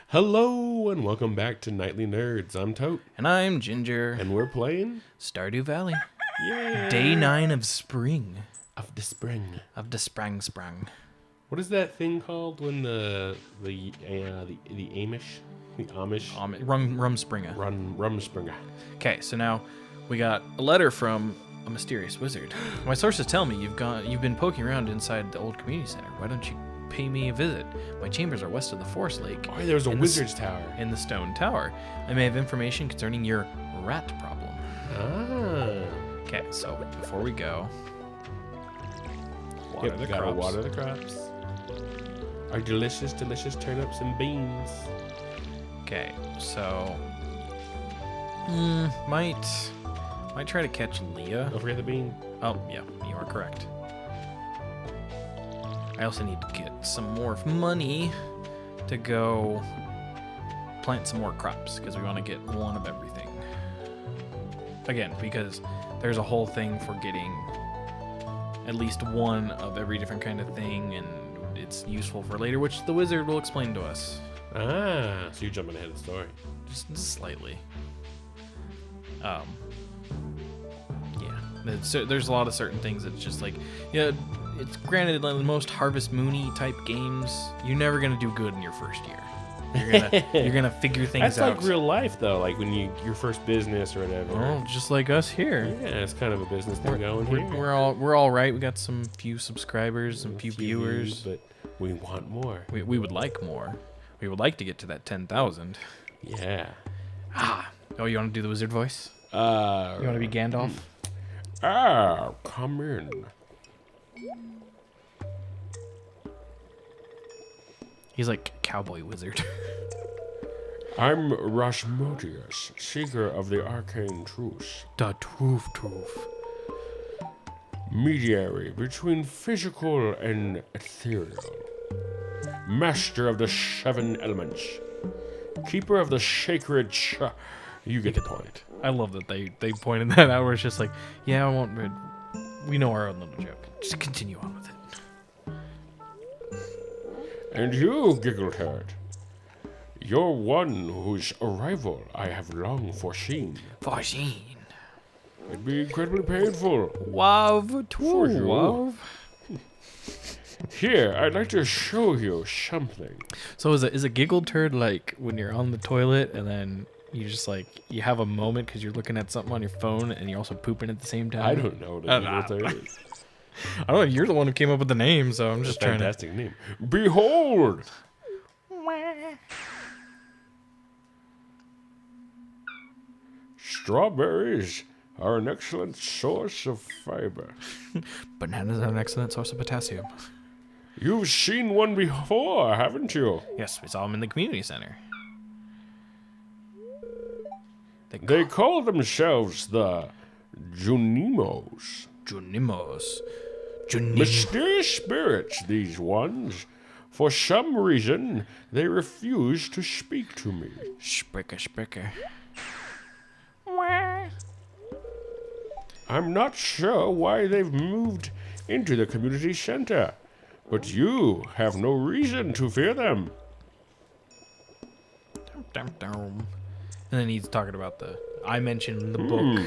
Hello and welcome back to Nightly Nerds. I'm Tote. And I'm Ginger. And we're playing Stardew Valley. Yay! Day 9 of spring. Of the spring. Of the sprang. What is that thing called when the Amish? The Amish? Rumspringa. Rumspringa. Okay, so now we got a letter from a mysterious wizard. My sources tell me you've been poking around inside the old community center. Why don't you pay me a visit? My chambers are west of the forest lake. Oh, there's a wizard's tower. In the stone tower. I may have information concerning your rat problem. Ah. Okay, so before we go, We gotta water the crops. Our delicious, delicious turnips and beans. Okay, so might try to catch Leah. Don't forget the bean. Oh yeah, you are correct. I also need to get some more money to go plant some more crops because we want to get one of everything. Again, because there's a whole thing for getting at least one of every different kind of thing, and it's useful for later, which the wizard will explain to us. Ah, so you're jumping ahead of the story. Just slightly. Yeah. There's a lot of certain things that's just like, yeah, it's granted like most Harvest Moony type games, you're never gonna do good in your first year. You're gonna figure things That's out. like real life though, like when your first business or whatever. Oh, just like us here. Yeah, it's kind of a business thing going here. We're all right. We got some few subscribers, some few viewers, but we want more. We would like more. We would like to get to that 10,000. Yeah. Oh, you want to do the wizard voice? You want to be Gandalf? Come in. He's like cowboy wizard. I'm Rasmodius, seeker of the arcane truth. The truth. Mediary between physical and ethereal. Master of the 7 elements. Keeper of the sacred You get the point. I love that they pointed that out where it's just like, yeah, I won't, but we know our own little joke. Just continue on with it. And you, Gigglehead, you're one whose arrival I have long foreseen. It'd be incredibly painful. Wow, For you. wow. Here, I'd like to show you something. So is a giggle turd like when you're on the toilet and then you just like, you have a moment because you're looking at something on your phone and you're also pooping at the same time? I don't know what a giggle turd is. I don't know. You're the one who came up with the name, so I'm just trying to. Fantastic name. Behold! Strawberries are an excellent source of fiber. Bananas are an excellent source of potassium. You've seen one before, haven't you? Yes, we saw them in the community center. They call themselves the Junimos. Mysterious spirits, these ones. For some reason, they refuse to speak to me. Spricker. I'm not sure why they've moved into the community center, but you have no reason to fear them. And then he's talking about I mentioned in the book.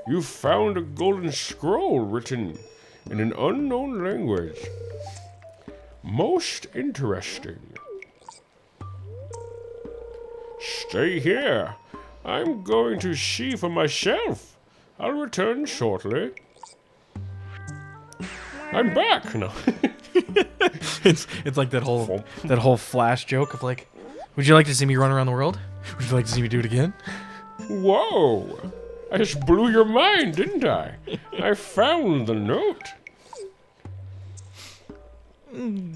You found a golden scroll written in an unknown language. Most interesting. Stay here. I'm going to see for myself. I'll return shortly. I'm back. No. It's like that whole Flash joke of like, would you like to see me run around the world? Would you like to see me do it again? Whoa! I just blew your mind, didn't I? I found the note.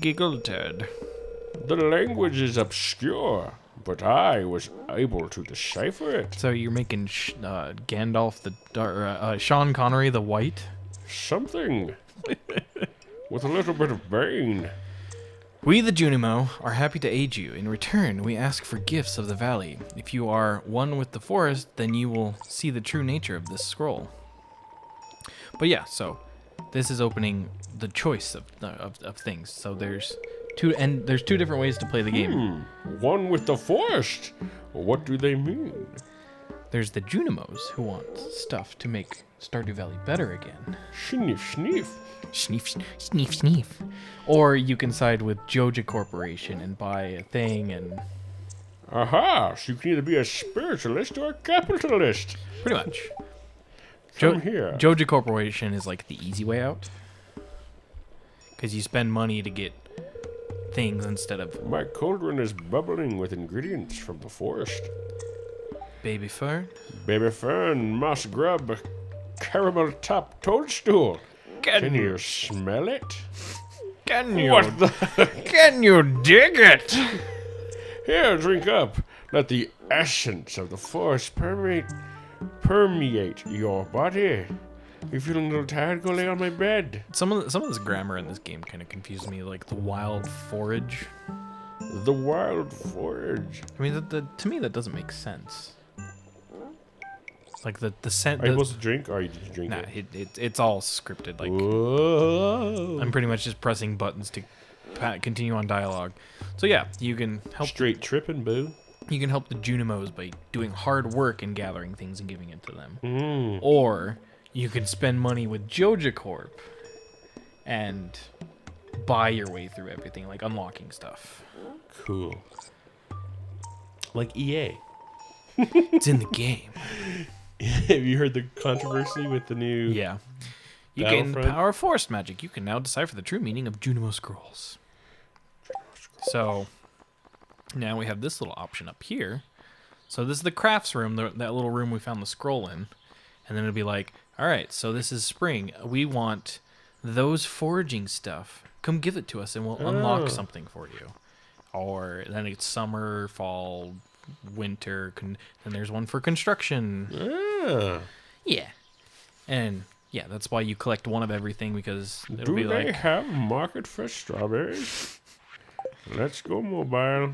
Giggle turd. The language is obscure, but I was able to decipher it. So you're making Gandalf Sean Connery the White? Something. With a little bit of Bane. We, the Junimo, are happy to aid you. In return, we ask for gifts of the valley. If you are one with the forest, then you will see the true nature of this scroll. But yeah, so this is opening the choice of things. So there's two different ways to play the game. One with the forest. What do they mean? There's the Junimos who want stuff to make Stardew Valley better again. Sniff, sniff. Sniff, sniff, sniff. Or you can side with Joja Corporation and buy a thing and... Aha! So you can either be a spiritualist or a capitalist. Pretty much. From here. Joja Corporation is like the easy way out. Because you spend money to get things instead of... My cauldron is bubbling with ingredients from the forest. Baby fern? Baby fern, moss grub, caramel top toadstool. Can you smell it? Can you? What the? Can you dig it? Here, drink up. Let the essence of the forest permeate your body. You feeling a little tired? Go lay on my bed. Some of this grammar in this game kind of confused me, like the wild forage. The wild forage. I mean, to me that doesn't make sense. Like the scent. Are you supposed to drink, or did you drink nah, it? it's all scripted. Like Whoa. I'm pretty much just pressing buttons to continue on dialogue. So yeah, you can help. Straight tripping, boo. You can help the Junimos by doing hard work and gathering things and giving it to them. Mm. Or you can spend money with Joja Corp and buy your way through everything, like unlocking stuff. Cool. Like EA. It's in the game. Have you heard the controversy with the new... Yeah. You gain the Battlefront? power of forest magic. You can now decipher the true meaning of Junimo scrolls. So now we have this little option up here. So this is the crafts room, that little room we found the scroll in. And then it'll be like, all right, so this is spring. We want those foraging stuff. Come give it to us and we'll unlock something for you. Or then it's summer, fall, winter. Then there's one for construction. Yeah. And yeah, that's why you collect one of everything, because it'll Do be they like... have market for strawberries? Let's go mobile.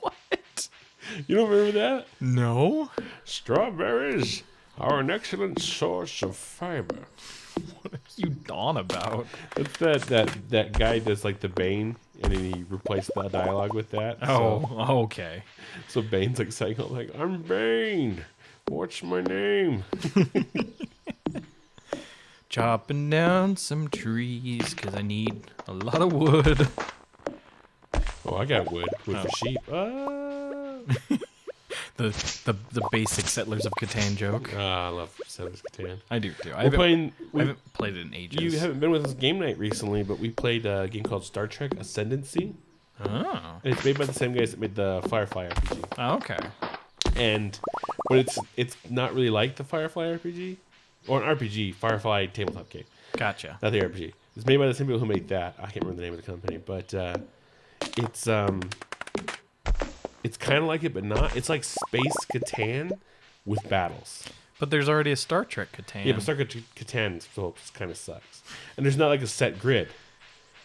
What? You don't remember that? No. Strawberries are an excellent source of fiber. What are you on about? It's that guy does like the Bane, and then he replaced the dialogue with that. Oh, okay. So Bane's like saying, like, I'm Bane. What's my name? Chopping down some trees because I need a lot of wood. Oh, I got wood. Wood for sheep. The basic Settlers of Catan joke. I love Settlers of Catan. I do too. I I haven't played it in ages. You haven't been with us game night recently, but we played a game called Star Trek Ascendancy. Oh. And it's made by the same guys that made the Firefly RPG. Oh, okay. But it's not really like the Firefly RPG. Or an RPG, Firefly tabletop game. Gotcha. Not the RPG. It's made by the same people who made that. I can't remember the name of the company, but it's kind of like it, but not. It's like Space Catan with battles. But there's already a Star Trek Catan. Yeah, but Star Trek Catan still kind of sucks. And there's not like a set grid.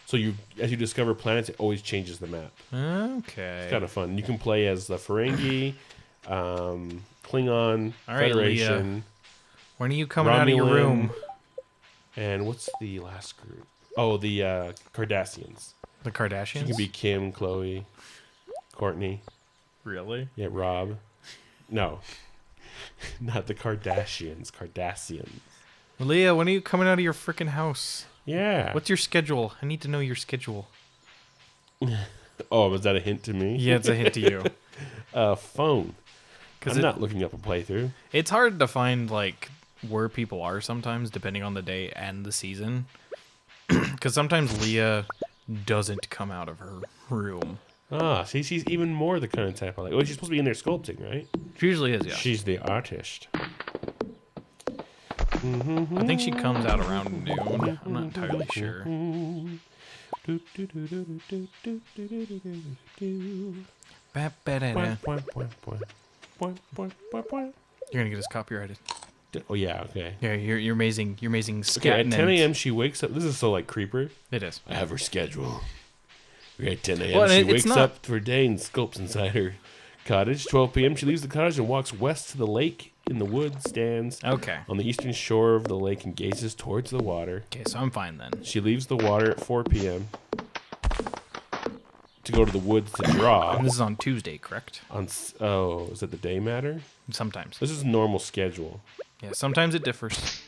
So as you discover planets, it always changes the map. Okay. It's kind of fun. You can play as the Ferengi, Klingon, All right, Federation. Leah. When are you coming out of your room? And what's the last group? Oh, the Cardassians. The Kardashians? You can be Kim, Chloe, Courtney. Really? Yeah, Rob. No. Not the Kardashians. Cardassians. Leah, when are you coming out of your freaking house? Yeah. What's your schedule? I need to know your schedule. Oh, was that a hint to me? Yeah, it's a hint to you. Phone. I'm I'm not looking up a playthrough. It's hard to find like where people are sometimes, depending on the day and the season. Because sometimes Leah doesn't come out of her room. See, she's even more the kind of type I like. Oh, she's supposed to be in there sculpting, right? She usually is, yeah. She's the artist. I think she comes out around noon. I'm not entirely sure. You're gonna get us copyrighted. Oh yeah, okay. Yeah, you're amazing. You're amazing. Okay, at 10 a.m. she wakes up. This is so like creeper. It is. I have her schedule. Okay, at 10 a.m. Well, she it's wakes not- up for a day and sculpts inside her cottage. 12 p.m. she leaves the cottage and walks west to the lake in the wood stands Okay. on the eastern shore of the lake and gazes towards the water. Okay, so I'm fine then. She leaves the water at 4 p.m. to go to the woods to draw. And this is on Tuesday, correct? Is that the day matter? Sometimes. This is normal schedule. Yeah, sometimes it differs.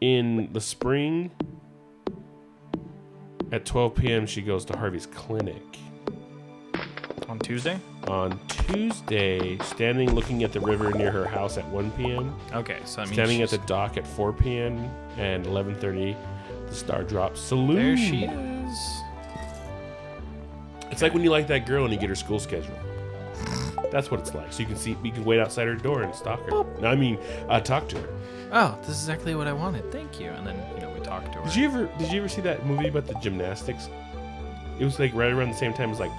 In the spring, at 12 p.m., she goes to Harvey's clinic. On Tuesday? On Tuesday, standing looking at the river near her house at 1 p.m. Okay, so that means Standing at she's- the dock at 4 p.m. and 11:30, the Star Drop Saloon. There she is. It's like when you like that girl and you get her school schedule. That's what it's like. So you can wait outside her door and stalk her. No, I mean, talk to her. Oh, this is exactly what I wanted. Thank you. And then, we talked to her. Did you ever see that movie about the gymnastics? It was like right around the same time as like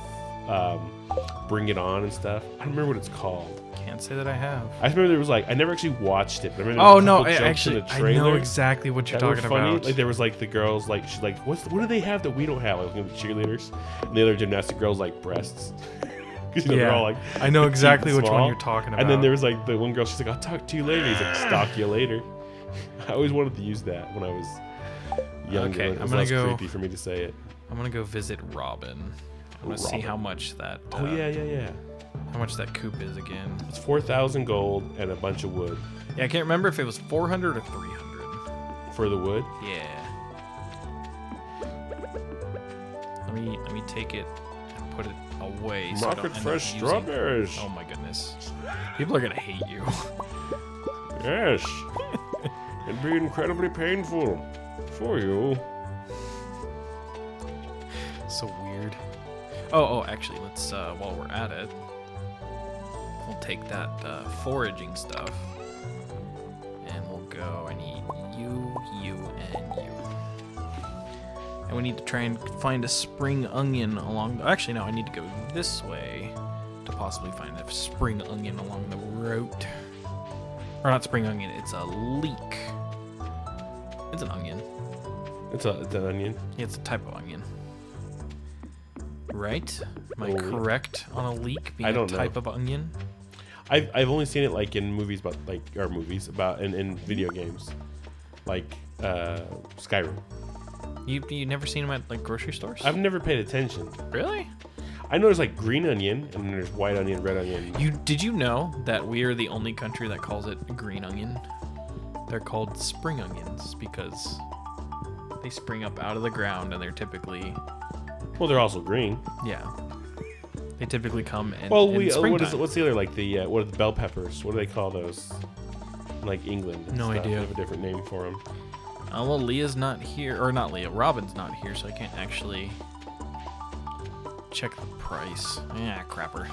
Bring It On and stuff. I don't remember what it's called. Can't say that I have. I remember there was like I never actually watched it, but I remember there was a couple jokes actually, in the I trailer know exactly what you're that were talking funny. about. Like there was like the girls like she's like what do they have that we don't have? Like the cheerleaders, and the other gymnastic girls like breasts. Because they're all like I know exactly which one small. you're talking about. And then there was like the one girl. She's like, "I'll talk to you later." He's like, "Stalk you later." I always wanted to use that when I was younger. Okay, It I'm was gonna less go- creepy for me to say it. I'm gonna go visit Robin. I'm gonna see Robin. how much that. Oh yeah. How much that coop is again. It's 4,000 gold and a bunch of wood Yeah, I can't remember if it was 400 or 300. for the wood. Yeah. Let me take it and put it away. So I don't Market end up fresh using- strawberries. Oh my goodness. People are gonna hate you. Yes. It'd be incredibly painful for you. So weird. Oh, actually, let's while we're at it, we'll take that foraging stuff, and we'll go. I need you, and you. And we need to try and find a spring onion along. Actually, no, I need to go this way to possibly find a spring onion along the route. Or not spring onion. It's a leek. It's an onion. It's an onion. Yeah, it's a type of onion. Right? Am I Oh, correct on a leek being I a don't know. type of onion? I've only seen it like in movies about in video games, like Skyrim. You never seen them at like grocery stores? I've never paid attention. Really? I know there's like green onion and then there's white onion, red onion. Did you know that we are the only country that calls it green onion? They're called spring onions because they spring up out of the ground and they're typically Well, they're also green. yeah. They typically come in, Well, in springtime. what's the other like the what are the bell peppers? What do they call those? Like England. and No stuff. idea. They have a different name for them. Well, Leah's not here, or not Leah. Robin's not here, so I can't actually check the price. Yeah, crapper.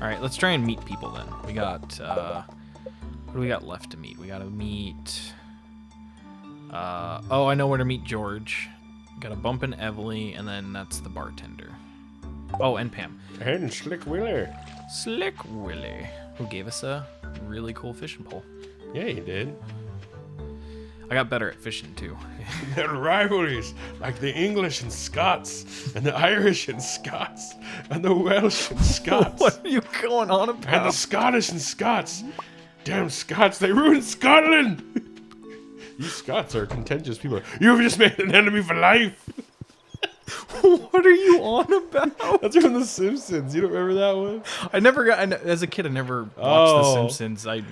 All right, let's try and meet people then. We got what do we got left to meet? We gotta meet. Oh, I know where to meet George. Got to bump in Evely, and then that's the bartender. Oh, and Pam. And Slick Wheeler. Slick Willie, who gave us a really cool fishing pole. Yeah, he did. I got better at fishing too. They're rivalries, like the English and Scots, and the Irish and Scots, and the Welsh and Scots, What are you going on and the about? Scottish and Scots. Damn Scots, they ruined Scotland! You Scots are contentious people. You've just made an enemy for life! What are you on about? That's from The Simpsons. You don't remember that one? I never got. As a kid, I never watched The Oh. Simpsons. I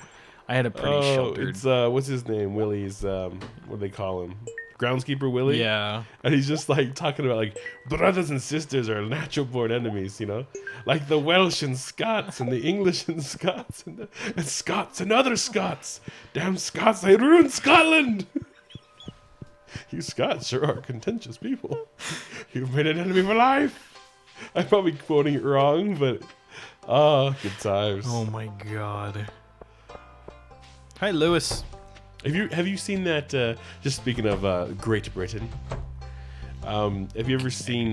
had a pretty sheltered. It's, what's his name? Willie's, what do they call him? Groundskeeper Willie? Yeah. And he's just like talking about like brothers and sisters are natural born enemies, you know, like the Welsh and Scots and the English and Scots and Scots and other Scots. Damn Scots, they ruined Scotland. You Scots sure are contentious people. You've made an enemy for life. I'm probably quoting it wrong, but good times. Oh my god. Hi, Lewis. Have you seen that? Just speaking of Great Britain, have you ever seen?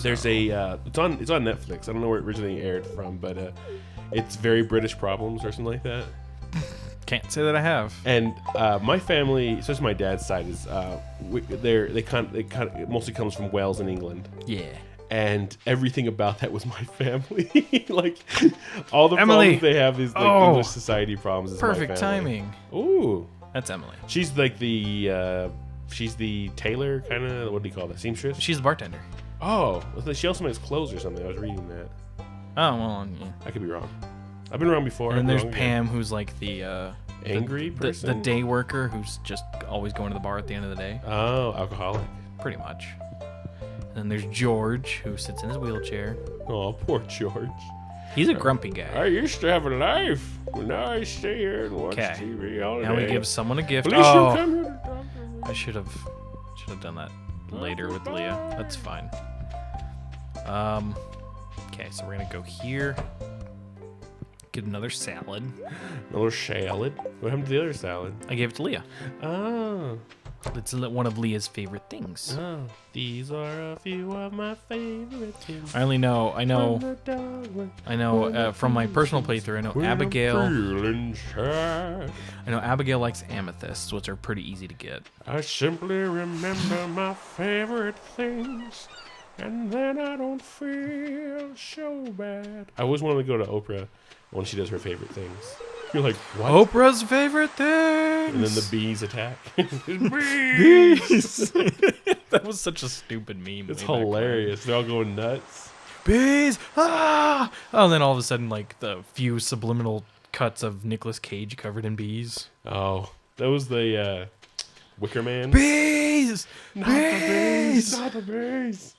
There's a it's on Netflix. I don't know where it originally aired from, but it's Very British Problems or something like that. Can't say that I have. And my family, especially my dad's side, is it mostly comes from Wales and England. Yeah. And everything about that was my family. Like, all the Emily. problems they have, these like English society problems, is Perfect my family. timing. Ooh. That's Emily. She's like she's the tailor, kind of, what do you call that, seamstress? She's the bartender. Oh, she also makes clothes or something. I was reading that. Oh, well, yeah. I could be wrong. I've been wrong before. And then there's wrong Pam, who's like the angry the person? day worker who's just always going to the bar at the end of the day. Oh, alcoholic. Pretty much. And then there's George, who sits in his wheelchair. Oh, poor George. He's a grumpy guy. I used to have a life, but now I stay here and watch Okay. TV all day. Now we give someone a gift. At least Oh, you come here to talk to me. I should have done that later with Leah. That's fine. Okay, so we're gonna go here. Get another salad. Another salad. What happened to the other salad? I gave it to Leah. Oh. It's one of Leah's favorite things. Oh. These are a few of my favorite things. I know from my personal playthrough, I know Abigail likes amethysts, which are pretty easy to get. I simply remember my favorite things, and then I don't feel so bad. I always wanted to go to Oprah when she does her favorite things. You're like, what? Oprah's favorite things! And then the bees attack. Bees! That was such a stupid meme. It's hilarious. They're all going nuts. Bees! Ah! Oh, and then all of a sudden, like, the few subliminal cuts of Nicolas Cage covered in bees. Oh, that was the Wicker Man. Bees! Not the bees! Not the bees!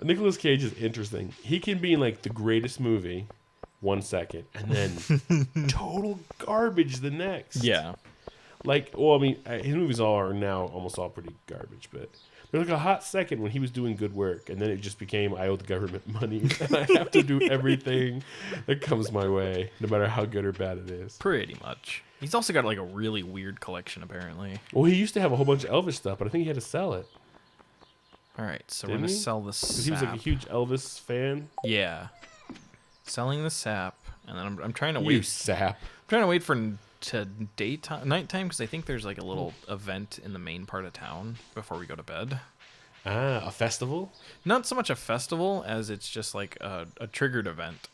Nicolas Cage is interesting. He can be in, like, the greatest movie 1 second, and then total garbage the next. Yeah. Like, well, I mean, his movies are now almost all pretty garbage, but there's like a hot second when he was doing good work, and then it just became, I owe the government money, and I have to do everything that comes my way, no matter how good or bad it is. Pretty much. He's also got, like, a really weird collection, apparently. Well, he used to have a whole bunch of Elvis stuff, but I think he had to sell it. All right, so Didn't we're going he? to sell the sap. Because he was like a huge Elvis fan. Yeah. Selling the sap, and then I'm trying to You wait. sap. I'm trying to wait for nighttime, because I think there's like a little event in the main part of town before we go to bed. Ah, a festival? Not so much a festival as it's just like a triggered event.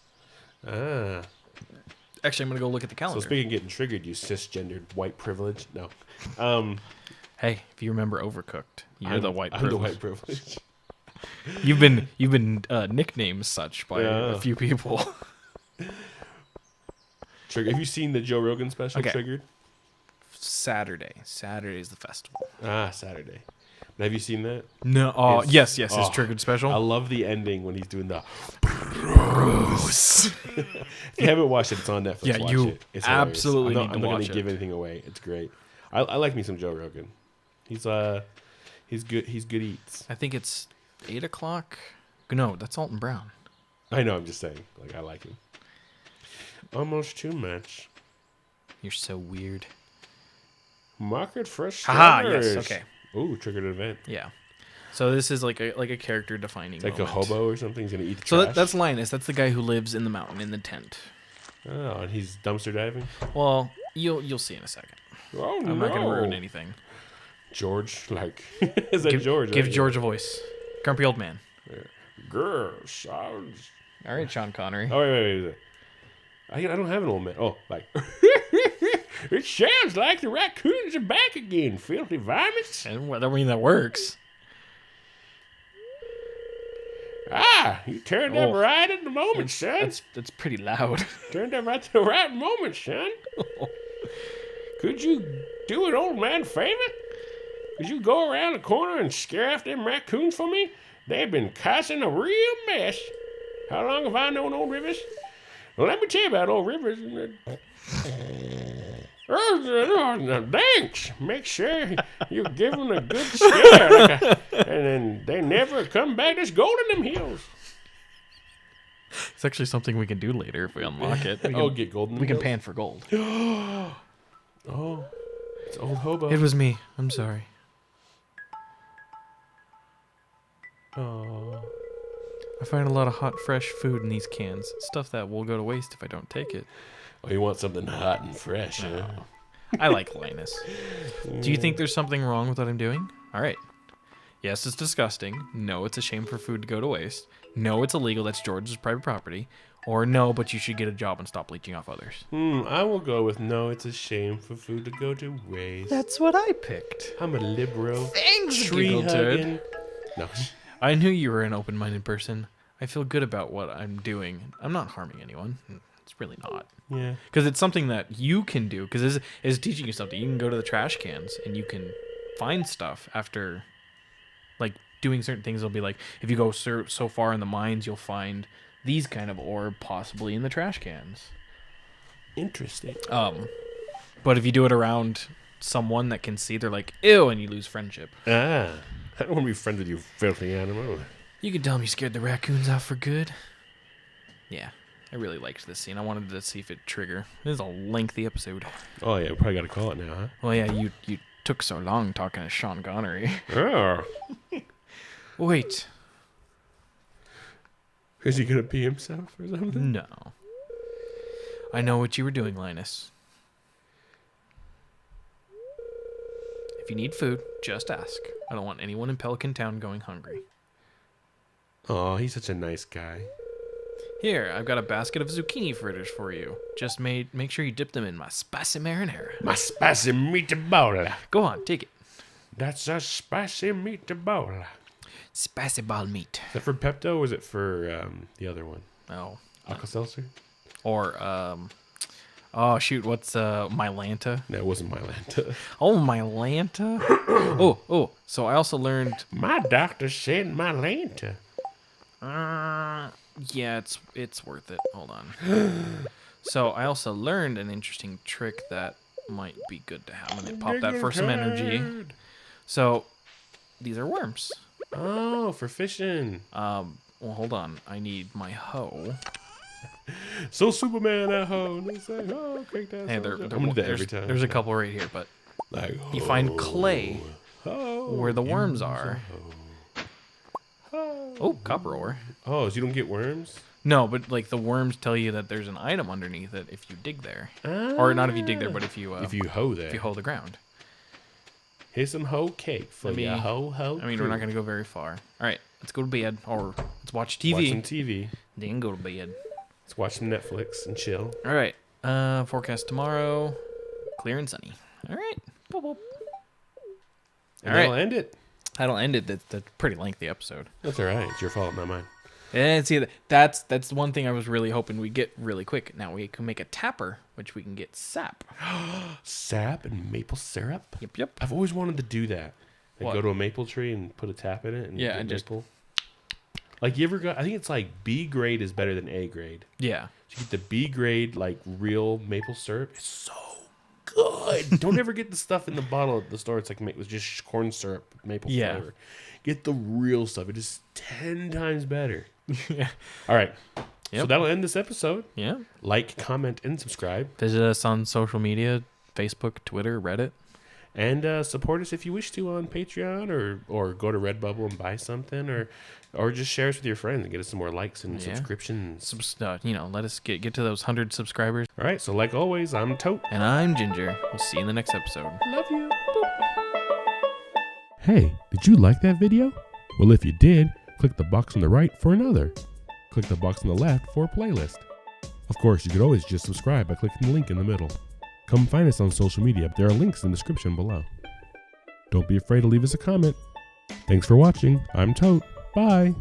Ah. Actually, I'm gonna go look at the So calendar. speaking of getting triggered, you cisgendered white privilege? No. Hey, if you remember Overcooked, you're the white privilege. I'm the white privilege. You've been nicknamed such by a few people. Trigger. Have you seen the Joe Rogan special, Okay. Triggered? Saturday's the festival. Ah, Saturday. But have you seen that? No. Oh, It's- yes, his triggered special. I love the ending when he's doing the. Gross. If you haven't watched it, it's on Netflix. Yeah, Watch you it. It's absolutely hilarious. need to I'm not watch gonna give it. anything away. It's great. I like me some Joe Rogan. He's good. He's good eats. I think it's 8:00. No, that's Alton Brown. I know. I'm just saying. Like, I like him. Almost too much. You're so weird. Market fresh. Haha, yes, strawberries. okay. Ooh, triggered event. Yeah. So this is like a character defining Like moment. a hobo or something. He's gonna eat the So trash. that's Linus. That's the guy who lives in the mountain in the tent. Oh, and he's dumpster diving. Well, you'll see in a second. Oh I'm not gonna ruin anything. George, like, is that George? Give right? George a voice. Grumpy old man. Girl, sounds. All right, Sean Connery. Oh wait. I don't have an old man. Oh, like. It sounds like the raccoons are back again. Filthy varmints. And I mean that works. Ah, you turned up right at the moment, son. That's pretty loud. Turned up at the right moment, son. Could you do an old man a favor? Could you go around the corner and scare off them raccoons for me? They've been causing a real mess. How long have I known old Rivers? Well, let me tell you about old Rivers. Thanks. Make sure you give them a good scare. And then they never come back. There's gold in them hills. It's actually something we can do later if we unlock it. Get gold in them We can hills? pan for gold. Oh, it's old hobo. It was me. I'm sorry. Oh. I find a lot of hot, fresh food in these cans. Stuff that will go to waste if I don't take it. Oh, you want something hot and fresh, huh? I like Linus. Do you think there's something wrong with what I'm doing? All right. Yes, it's disgusting. No, it's a shame for food to go to waste. No, it's illegal. That's George's private property. Or no, but you should get a job and stop leeching off others. I will go with no, it's a shame for food to go to waste. That's what I picked. I'm a liberal. Thanks, Tree Giggle Toad. hugging. No. I knew you were an open-minded person. I feel good about what I'm doing. I'm not harming anyone. It's really not. Yeah. Because it's something that you can do. Because it's teaching you something. You can go to the trash cans and you can find stuff after, like, doing certain things. It'll be like, if you go so far in the mines, you'll find these kind of ore possibly in the trash cans. Interesting. But if you do it around someone that can see, they're like, ew, and you lose friendship. I don't want to be friends with you, filthy animal. You can tell me you scared the raccoons out for good. Yeah, I really liked this scene. I wanted to see if it'd trigger. This is a lengthy episode. Oh, yeah, we probably got to call it now, huh? Well, yeah, you took so long talking to Sean Connery. Oh. Wait. Is he going to pee himself or something? No. I know what you were doing, Linus. If you need food, just ask. I don't want anyone in Pelican Town going hungry. Oh, he's such a nice guy. Here, I've got a basket of zucchini fritters for you. Just make sure you dip them in my spicy marinara. My spicy meatball. Go on, take it. That's a spicy meatball. Spicy ball meat. Is that for Pepto or is it for the other one? Oh. Alka-Seltzer? Or, oh, shoot, what's, Mylanta? No, it wasn't Mylanta. Oh, Mylanta? oh, so I also learned... My doctor said Mylanta. Yeah, it's worth it. Hold on. So I also learned an interesting trick that might be good to have. Let me pop that for some energy. So, these are worms. Oh, for fishing. Well, hold on. I need my hoe. So Superman at home. They say, oh, crank that. Hey, I'm gonna do that every time. There's a couple right here, but like, you find clay where the worms use a are. hoe. Oh, copper ore. Oh, so you don't get worms? No, but like the worms tell you that there's an item underneath it if you dig there. Or not if you dig there, but if you hoe there. if you hoe the ground. Here's some hoe cake for you. Ho. I mean, we're not going to go very far. All right, let's go to bed or let's watch TV. Watch some TV. Then go to bed. Let's watch some Netflix and chill. All right. Forecast tomorrow, clear and sunny. All right. Boop, boop. And that'll end it. That'll end it. That's a pretty lengthy episode. That's all right. It's your fault, not mine. And see, that's one thing I was really hoping we'd get really quick. Now we can make a tapper, which we can get sap. Sap and maple syrup? Yep. I've always wanted to do that. Like What? go to a maple tree and put a tap in it. And Yeah, get and just- maple. Like you ever got? I think it's like B grade is better than A grade. Yeah. So you get the B grade like real maple syrup. It's so good. Don't ever get the stuff in the bottle at the store. It's like with just corn syrup, maple flavor. Get the real stuff. It is 10 times better. Yeah. All right. So Yep. that'll end this episode. Yeah. Like, comment, and subscribe. Visit us on social media, Facebook, Twitter, Reddit. And support us if you wish to on Patreon or go to Redbubble and buy something or just share us with your friends and get us some more likes and Yeah. subscriptions. Let us get to those 100 subscribers. All right. So like always, I'm Tote. And I'm Ginger. We'll see you in the next episode. Love you. Hey, did you like that video? Well, if you did, click the box on the right for another. Click the box on the left for a playlist. Of course, you could always just subscribe by clicking the link in the middle. Come find us on social media. There are links in the description below. Don't be afraid to leave us a comment. Thanks for watching. I'm Tote. Bye.